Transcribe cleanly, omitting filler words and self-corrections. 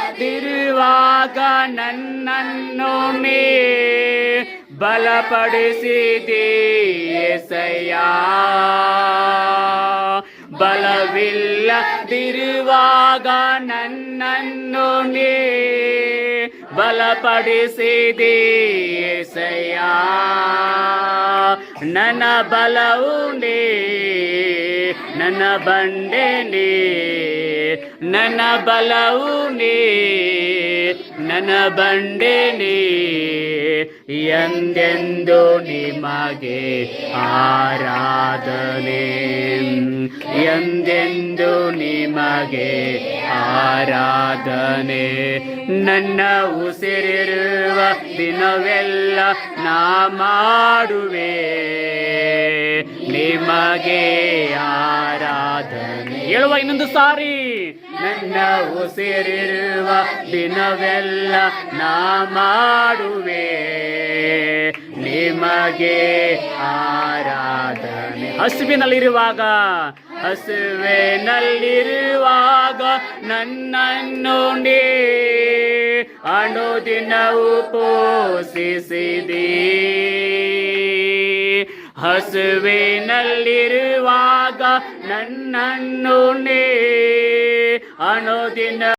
ಬಲವಿಲ್ಲದಿರುವಾಗ ನನ್ನನ್ನು ನೀ ಬಲಪಡಿಸಿದಿ యేసయ్య. ಬಲವಿಲ್ಲದಿರುವಾಗ ನನ್ನನ್ನು ನೀ ಬಲಪಡಿಸಿದಿ యేసయ్య. ನನ್ನ ಬಲವು ನೀ, ನನ್ನ ಬಂಡೆ ನೀ, ನನ್ನ ಬಲವು ನೀ, ನನ್ನ ಬಂಡೆ ನೀ. ಎಂದೆಂದು ನಿಮಗೆ ಆರಾಧನೆ, ಎಂದೆಂದು ನಿಮಗೆ ಆರಾಧನೆ. ನನ್ನ ಉಸಿರಿರುವ ದಿನವೆಲ್ಲ ನಾ ಮಾಡುವೆ ನಿಮಗೆ ಆರಾಧನೆ. ಹೇಳುವ ಇನ್ನೊಂದು ಸಾರಿ. ನನ್ನ ಉಸಿರಿರುವ ದಿನವೆಲ್ಲ ನಾ ಮಾಡುವೆ ನಿಮಗೆ ಆರಾಧನೆ. ಹಸುವಿನಲ್ಲಿರುವಾಗ, ಹಸುವಿನಲ್ಲಿರುವಾಗ ನನ್ನನ್ನು ನೀ ಅನುದಿನವೂ ಪೋಷಿಸಿದಿ. ಹಸುವಿನಲ್ಲಿರುವಾಗ ನನ್ನನ್ನು ನೀ ಅನುದಿನ